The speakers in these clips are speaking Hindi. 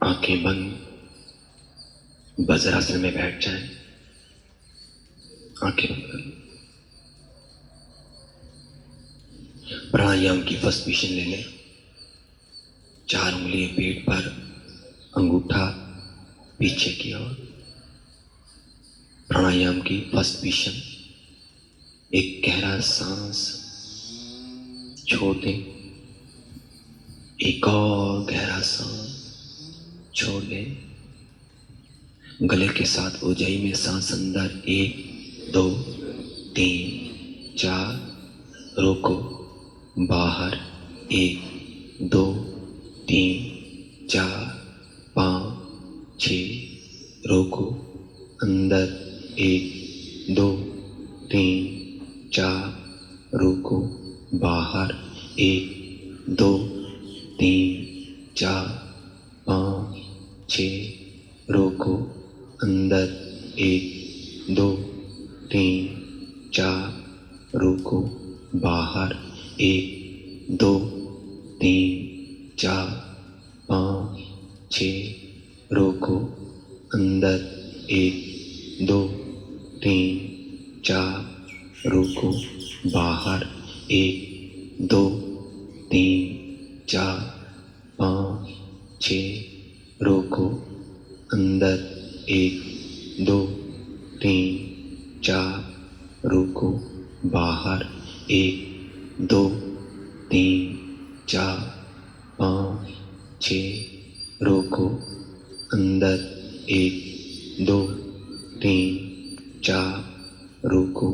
आंखें बंद, वज्रासन में बैठ जाएं। आंखें बंद करें। प्राणायाम की फर्स्ट पोजीशन ले लें। 4 उंगलियां पेट पर, अंगूठा पीछे की ओर। प्राणायाम की फर्स्ट पोजीशन। एक गहरा सांस छोड़ दें, एक और गहरा सांस छोड़ दें। गले के साथ ऊंचाई में सांस अंदर, 1 2 3 4, रोको, बाहर, 1 2 3 4 5 6, रोको, अंदर, 1 2 3 4, रोको, बाहर, 1 2 3 4 5 6, रोको, अंदर, 1 2 3 4, रोको, बाहर, 1 2 3 4 5 6, रोको, अंदर, 1 2 3 4, रोको, बाहर, 1 2 3 4 5 6, रोको, अंदर, 1 2 3 4, रोको, बाहर, 1 2 3 4 5 6, रोको, अंदर, 1 2 3 4, रोको,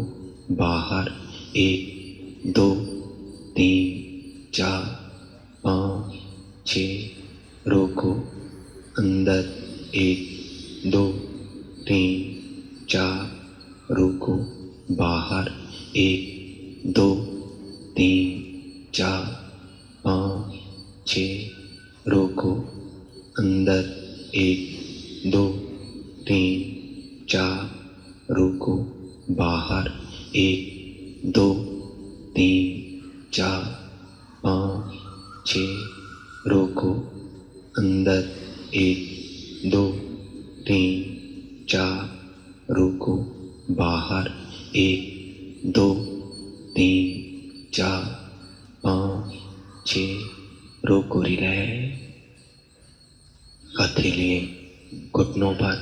बाहर, 1 2 3 4 5 6, रोको, अंदर, 1 2 3 4, रोको, बाहर, 1 2 3 4 5 6, रोको, अंदर, 1 2 3 4, रोको, बाहर, 1 2 3 4 5 6, रोको, अंदर, 1 2 3 4, रोको, बाहर, 1 2 3 4 5 6, रोको, रिलैक्स। हथेलियां घुटनों पर,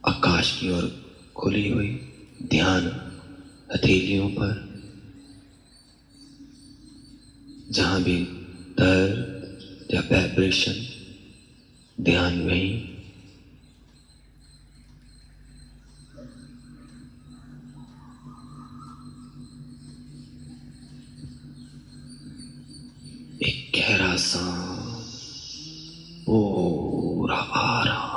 आकाश की ओर खुली हुई, ध्यान हथेलियों पर। जहां भी दर्द या वाइब्रेशन, ध्यान वहीं। एक गहरा सांस, पूरा आराम।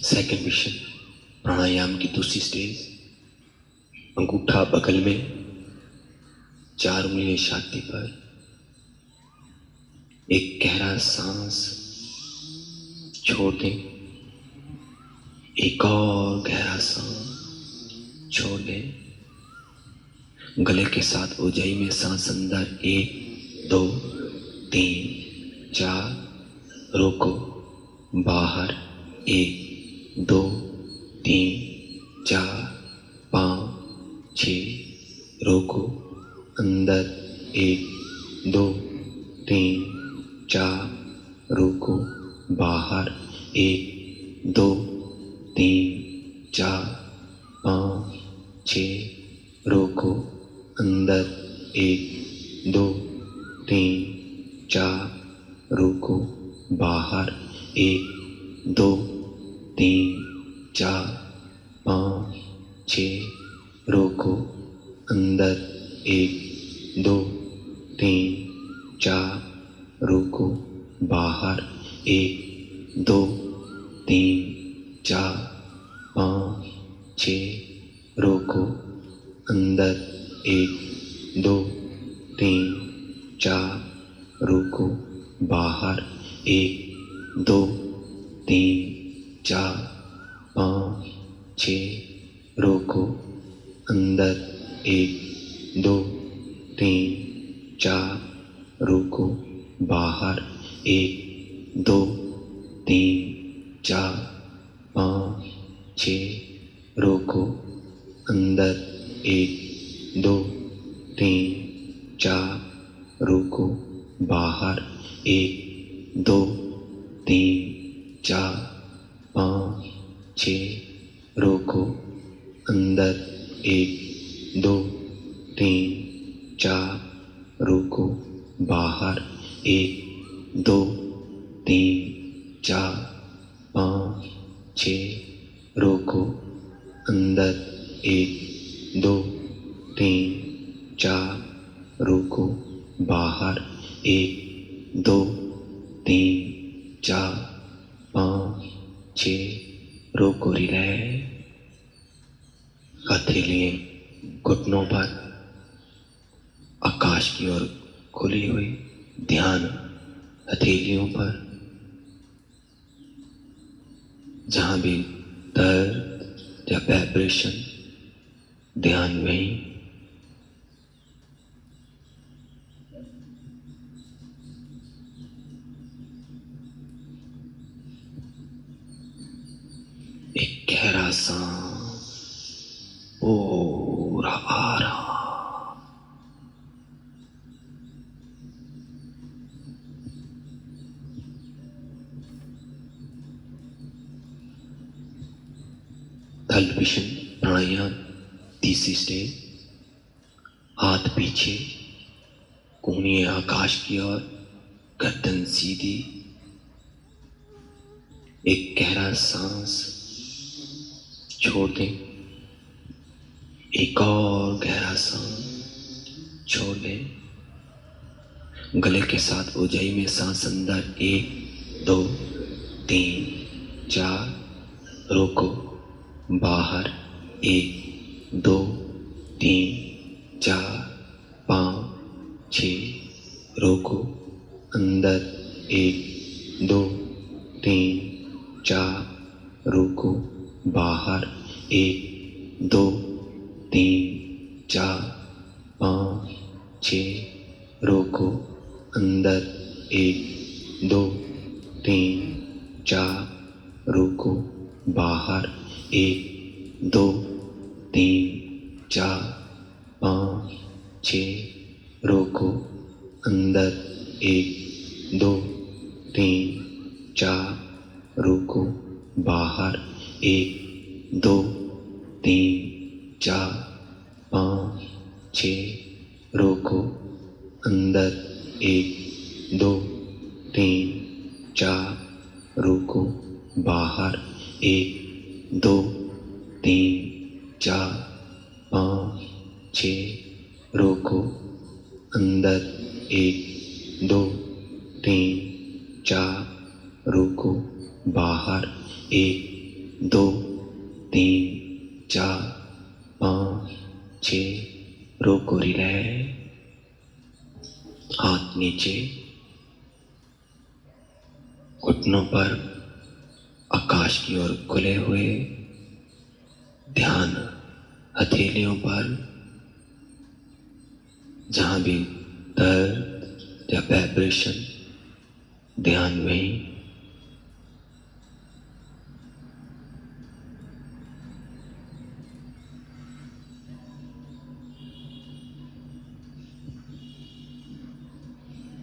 सेकंड मिशन, प्राणायाम की दूसरी स्टेज। अंगूठा बगल में, 4 उंगलियां छाती पर। एक गहरा सांस छोड़ दें, एक और गहरा सांस छोड़ दें। गले के साथ ऊंचाई में सांस अंदर, 1 2 3 4, रोको, बाहर, 1 2 3 4 5 6, रोको, अंदर, 1 2 3 4, रोको, बाहर, 1 2 3 4 5 6, रोको, अंदर, 1 2 3 4, रोको, बाहर, 1 2 3 4 5 6, रोको, अंदर, 1 2 3 4, रोको, बाहर, 1 2 3 4 5 6, रोको, अंदर, 1 2 3 4, रोको, बाहर, 1 2 3 4 5 6 रोको, अंदर 1 2 3 4 रोको, बाहर 1 2 3 4 5 6 रोको, अंदर 1 2 3 4 रोको, बाहर 1 2 3 4 5 6 रोको, अंदर 1 2 3 4 रोको, बाहर 1 2 3 4 5 6 रोको, अंदर 1 2 3 4 रोको, बाहर 1 2 3 4 5 6 रोको। रिलैक्स। हथेलियां घुटनों पर, आकाश की ओर खुली हुई, ध्यान हथेलियों पर। जहां भी दर्द या वाइब्रेशन, ध्यान वहीं। एक गहरा सांस, पूरा आराम। थलविशन प्राणायाम, तीसरी स्टेज। हाथ पीछे, कोहनी आकाश की ओर, गर्दन सीधी। एक गहरा सांस छोड़ दें, एक और गहरा सांस छोड़ दें। गले के साथ ऊंचाई में सांस अंदर 1 2 3 4 रोको, बाहर 1 2 3 4 5 6 रोको, अंदर 1 2 3 4 रोको, बाहर 1 2 3 4 5 6 रोको, अंदर 1 2 3 4 रोको, बाहर 1 2 3 4 5 6 रोको, अंदर 1 2 3 4 रोको, बाहर 1 2 3 4 5 6 रोको, अंदर 1 2 3 4 रोको, बाहर 1 2 3 4 5 6 रोको, अंदर 1 2 3 4 रोको, बाहर 1 2 3 4 5 6 रोको। रिलैक्स। हाथ नीचे, घुटनों पर, आकाश की ओर खुले हुए, ध्यान हथेलियों पर। जहां भी दर्द या वाइब्रेशन, ध्यान वहीं।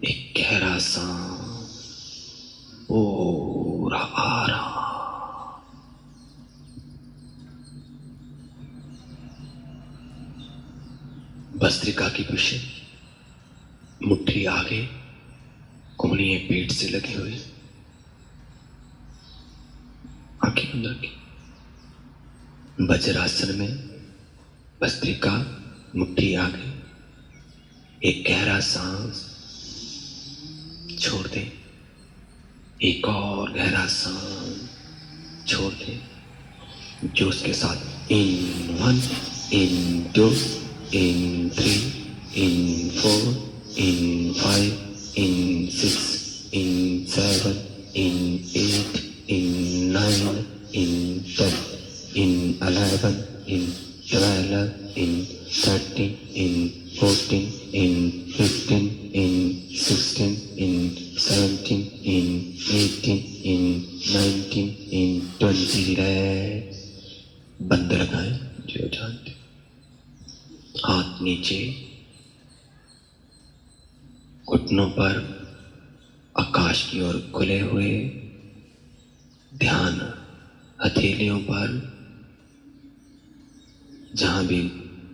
एक गहरा सांस, पूरा आराम। भस्त्रिका की पोजीशन, मुट्ठी आगे, कोहनी पेट से लगी हुई, आंखें बंद रखी। वज्रासन में भस्त्रिका, मुट्ठी आगे, एक गहरा सांस छोड़ दें, एक और गहरा सांस छोड़ दें। जोश के साथ in 1 in 2 in 3 in 4 in 5 in 6 in 7 in 8 in 9 in 10 11, in 12, in 13, in 14, in 15, in 16, in 17, in 18, in 19, in 20. Relax. बंद लगाएं जो जानते। हाथ नीचे, घुटनों पर आकाश की ओर खुले हुए, ध्यान हथेलियों पर। जहां भी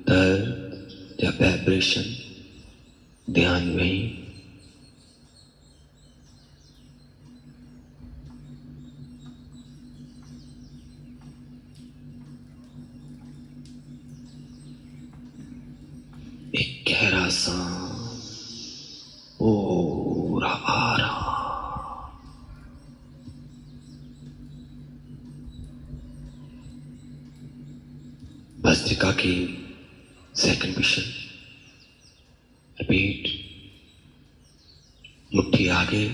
दर्द या वाइब्रेशन, ध्यान वहीं। एक गहरा सांस, पूरा आराम। भस्त्रिका की सेकंड मिशन। रिपीट। मुट्ठी आगे,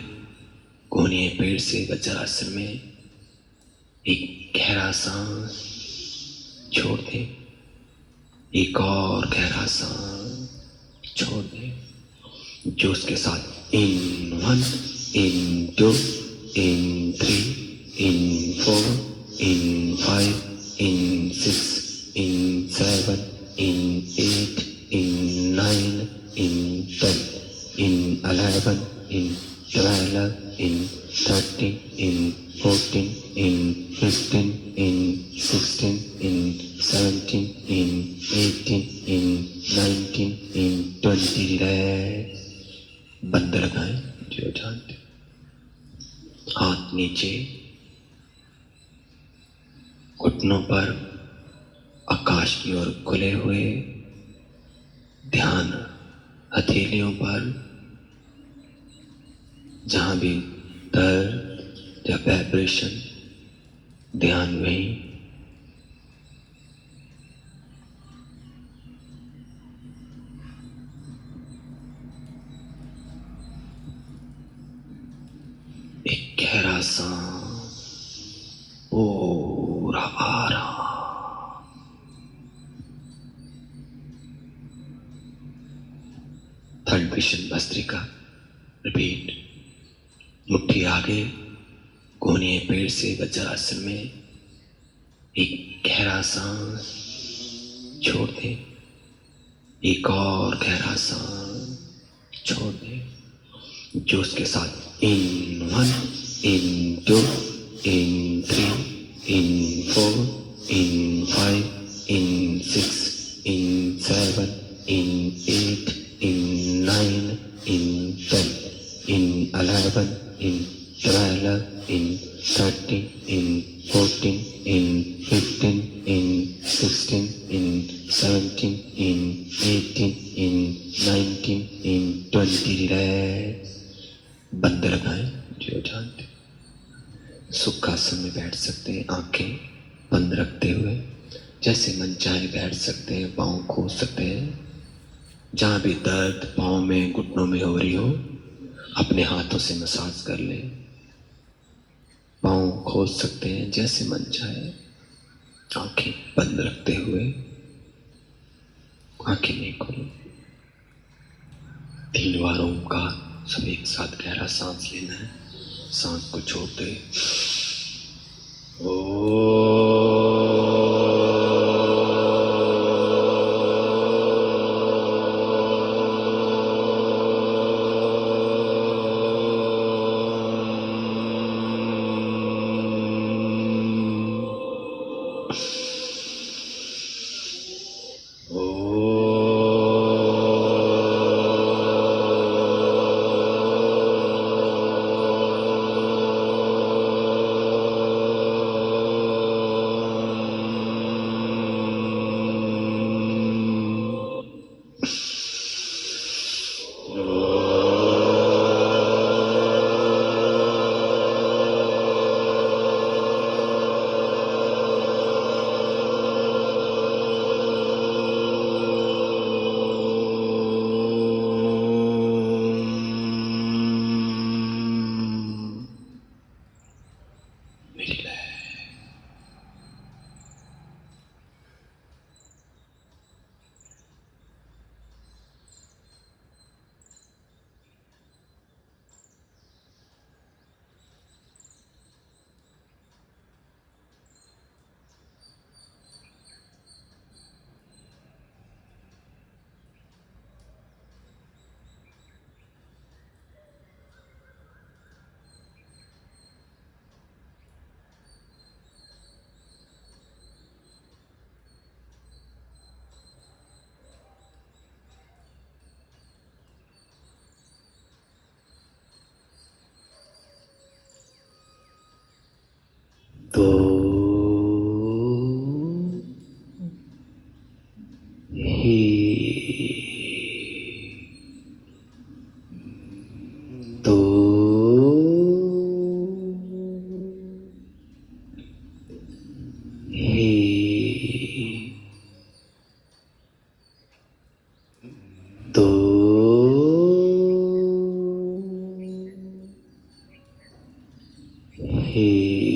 कोहनी पेड़ से वज्रासन में। एक गहरा सांस छोड़ दे, एक और गहरा सांस छोड़ दे। जोश के साथ इन 1, इन 2, इन 3, इन 4, इन 5, इन 6, in 7, in 8, in 9, in 10, in 11, in 12, in 13, in 14, in 15, in 16, in 17, in 18, in 19, in 20. Relax. बंद लगाएं जो जानते। हाथ नीचे, घुटनों पर आकाश की ओर खुले हुए, ध्यान हथेलियों पर। जहां भी दर्द या वाइब्रेशन, ध्यान वहीं। एक गहरा सांस, पूरा आराम। Third mission bhastrika. रिपीट। मुट्ठी आगे, कोहनी पेड़ से वज्रासन में। एक गहरा सांस छोड़ दे, एक और गहरा सांस छोड़ दे। जोश के साथ इन 1, इन 2, इन 3, इन 4, इन 5, इन 6, इन 7, in 8, in 9, in 10, in 11, in 12, in 13, in 14, in 15, in 16, in 17, in 18, in 19, in 20. Relax. बंद लगाएं जो जानते। सुखासन में बैठ सकते हैं, आंखें बंद रखते हुए। जैसे मन चाहे बैठ सकते हैं, पाँव खोल सकते हैं। जहां भी दर्द पाँव में, घुटनों में हो रही हो, अपने हाथों से मसाज कर ले। पाँव खोल सकते हैं जैसे मन चाहे, आंखें बंद रखते हुए। आंखें नहीं खोलो। 3 बार ओम का सब एक साथ गहरा सांस लेना है। सांस को छोड़ दे।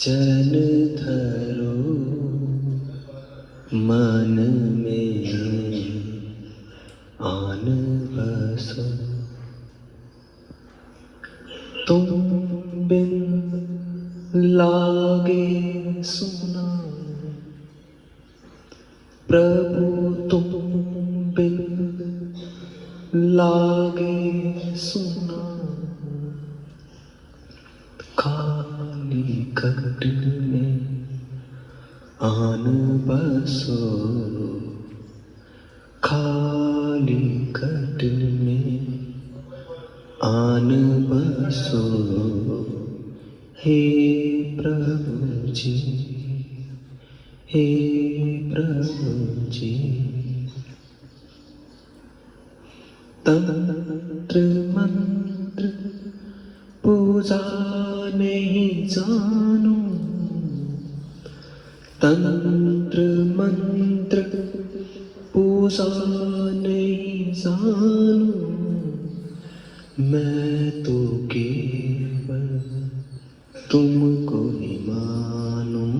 चरण धरो मन में आन बसो। तुम बिन लागे सुना प्रभु, तुम बिन लागे सुना। खाली खट में आन बसो, खाली खट में आन बसो। हे प्रभु जी, हे प्रभु जी। तंत्र मंत्र पूजा नहीं जानू, तंत्र मंत्र पूजा नहीं जानू। मैं तो केवल तुमको ही मानूं,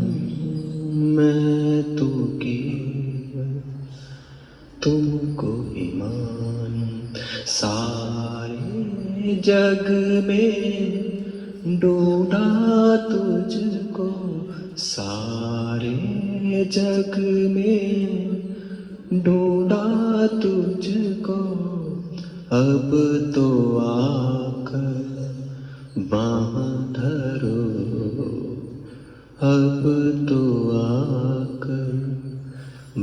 मैं तो केवल तुमको ही मानूं। सारे जग में ढूंढा तुझको, सारे जग में ढूंढा तुझको। अब तो आकर बाँह धरो, अब तो आकर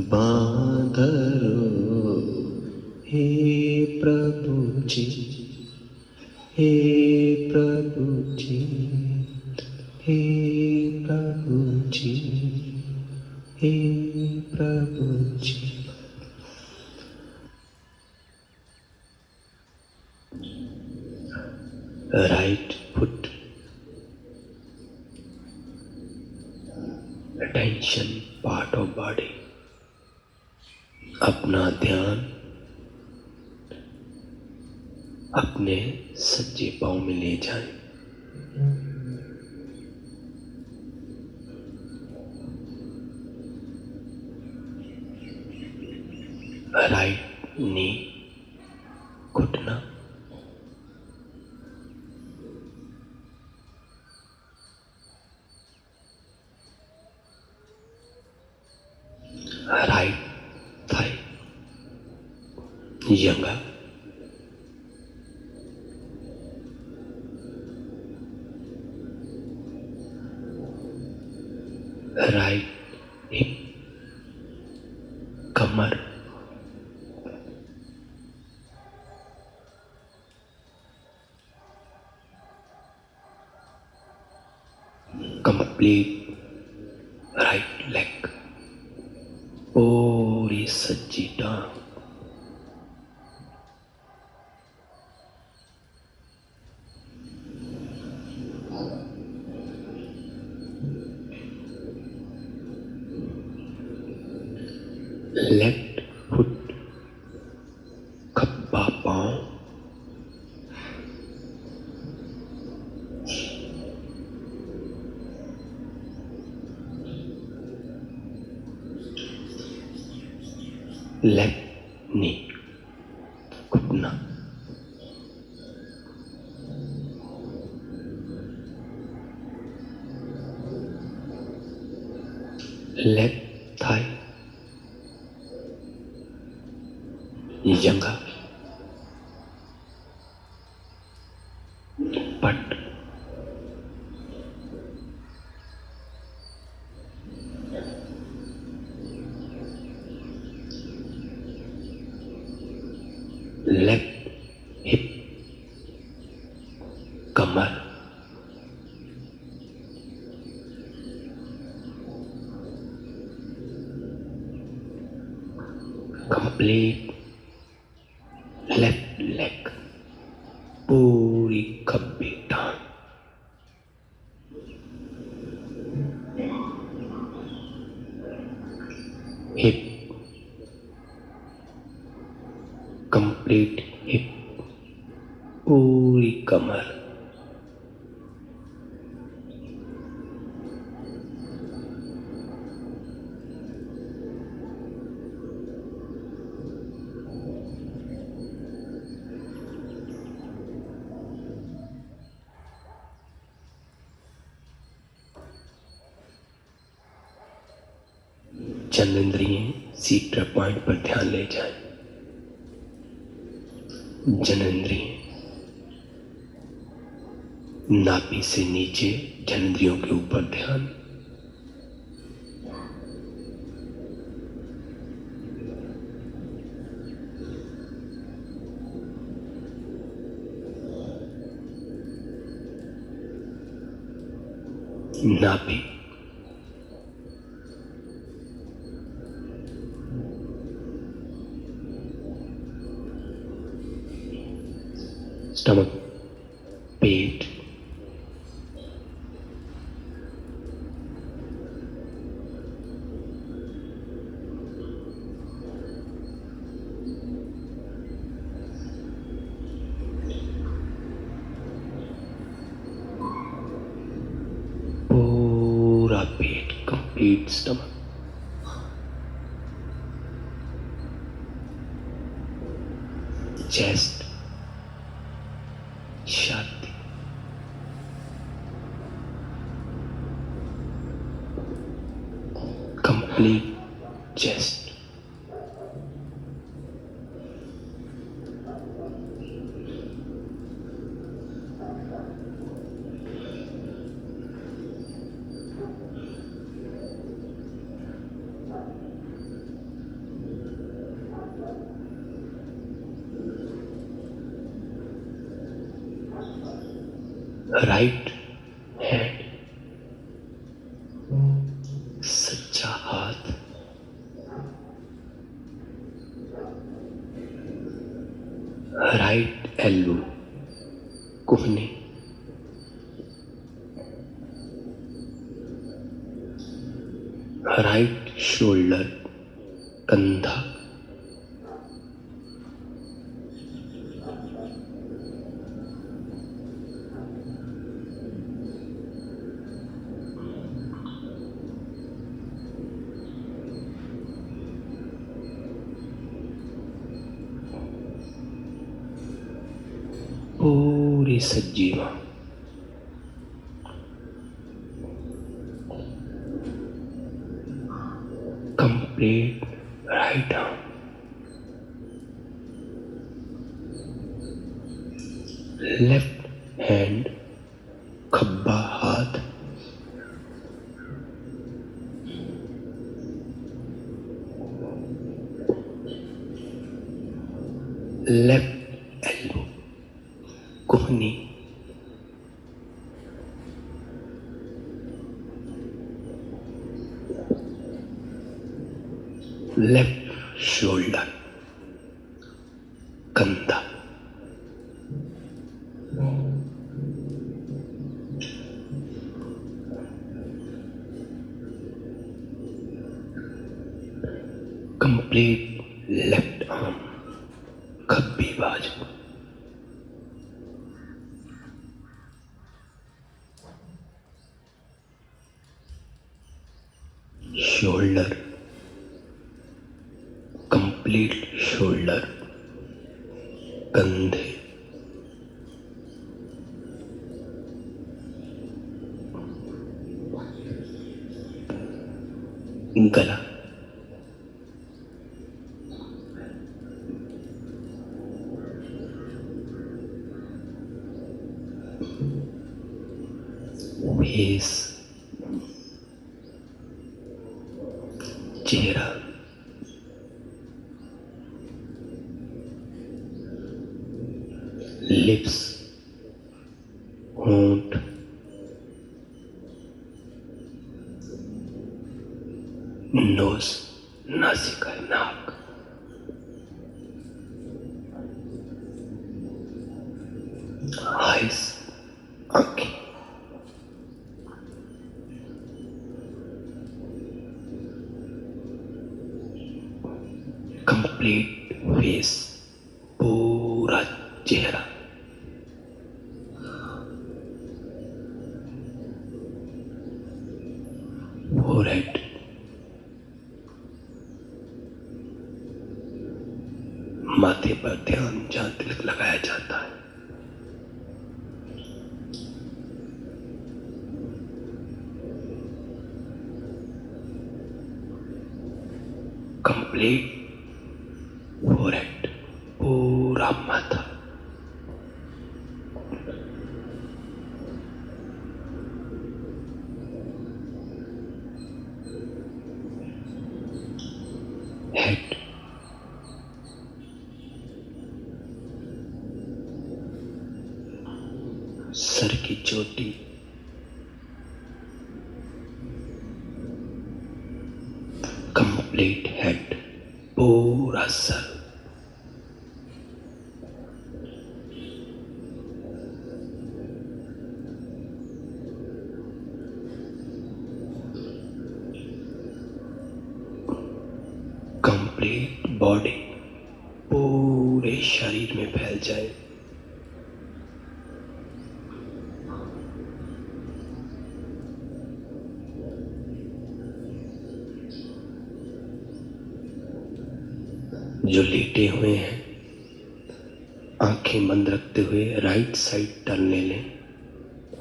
बाँह धरो। हे प्रभु जी, हे प्रभु जी, हे प्रभु जी, हे प्रभु जी। Right foot attention part of body. अपना ध्यान अपने सज्जे पांव में ले जाएं। राइट नी घुटना, राइट थाई जंगा, राइट हिप कमर, कंप्लीट राइट लेग, पूरी सज्जी टांग, लेफ्ट फुट खब्बा पांव, लेफ्ट नी घुटना, लेफ्ट थाई जंगा, पट, लेफ्ट हिप कमर, कंप्लीट लेफ्ट लेग, पूरी खब्बी टांग, हिप कंप्लीट हिप, पूरी कमर, जननेंद्रियें सीक्रेट पॉइंट पर ध्यान ले जाएं। जननेंद्रियें नाभि से नीचे, जननेंद्रियों के ऊपर ध्यान। नाभि, स्टमक, पेट, पूरा पेट, कंप्लीट स्टमक, चेस्ट, छाती, कंप्लीट चेस्ट, राइट हैंड, सच्चा हाथ, राइट एल्बो, कोहनी, राइट शोल्डर, कंधा, पूरी सज्जीवा, complete right arm, left hand, खब्बा हाथ, लेफ्ट एल्बो, कोहनी, लेफ्ट शोल्डर, कंधा, कंप्लीट लेफ्ट आर्म, खब्बी बाजू, शोल्डर, कंप्लीट शोल्डर, कंधे, गला, फेस, चेहरा, लिप्स, होंठ, नोज, नासिका, नाक, आइस, आंखें, कंप्लीट फेस, पूरा चेहरा, फोरहेड, माथे पर ध्यान जहां तिलक लगाया जाता है, कंप्लीट फोरहेड, पूरा माथा, हेड, सर की चोटी, कंप्लीट हेड, पूरा सर, कंप्लीट बॉडी, पूरे शरीर में फैल जाए। जो लेटे हुए हैं आंखें बंद रखते हुए राइट साइड टर्न ले लें।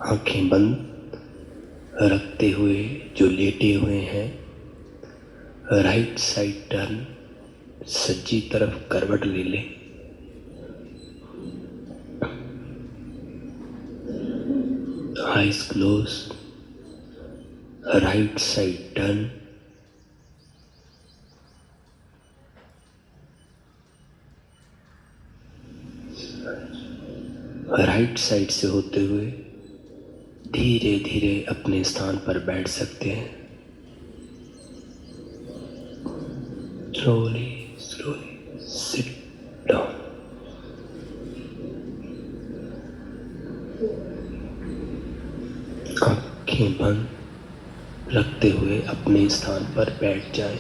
आंखें बंद रखते हुए जो लेटे हुए हैं राइट साइड टर्न, सज्जी तरफ करवट ले लें। Eyes close, right side turn, right side से होते हुए धीरे धीरे अपने स्थान पर बैठ सकते हैं। Slowly slowly sit down. आंखें बंद रखते हुए अपने स्थान पर बैठ जाएं।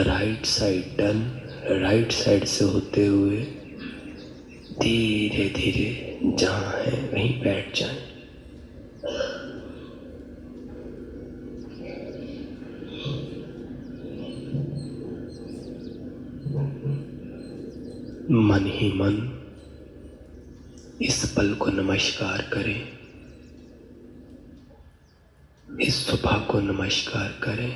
Right side turn, right side से होते हुए धीरे धीरे जहां है वहीं बैठ जाएं। मन ही मन इस पल को नमस्कार करें, इस सुबह को नमस्कार करें,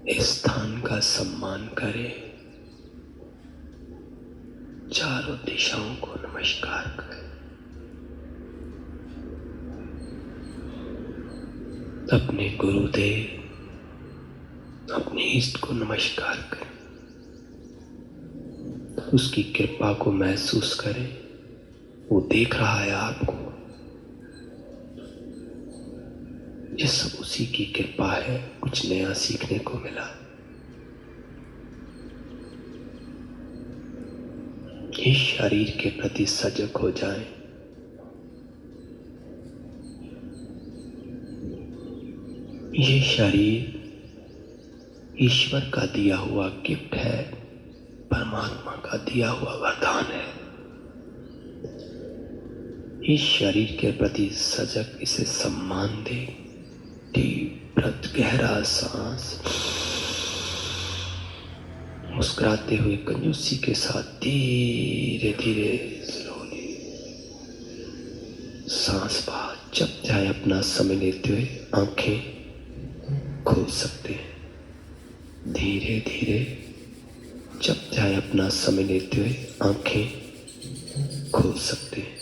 इस स्थान का सम्मान करें, चारों दिशाओं को नमस्कार करें। अपने गुरुदेव, अपने इष्ट को नमस्कार करें, उसकी कृपा को महसूस करें। वो देख रहा है आपको, ये सब उसी की कृपा है। कुछ नया सीखने को मिला। इस शरीर के प्रति सजग हो जाएं। ये शरीर ईश्वर का दिया हुआ गिफ्ट है, परमात्मा का दिया हुआ वरदान है। इस शरीर के प्रति सजग, इसे सम्मान दे। डीप ब्रेथ, गहरा सांस, मुस्कुराते हुए कंजूसी के साथ धीरे धीरे स्लोली सांस बाहर। जब चाहे अपना समय लेते हुए आंखें खोल सकते हैं। धीरे धीरे जब चाहे अपना समय लेते हुए आंखें खोल सकते हैं।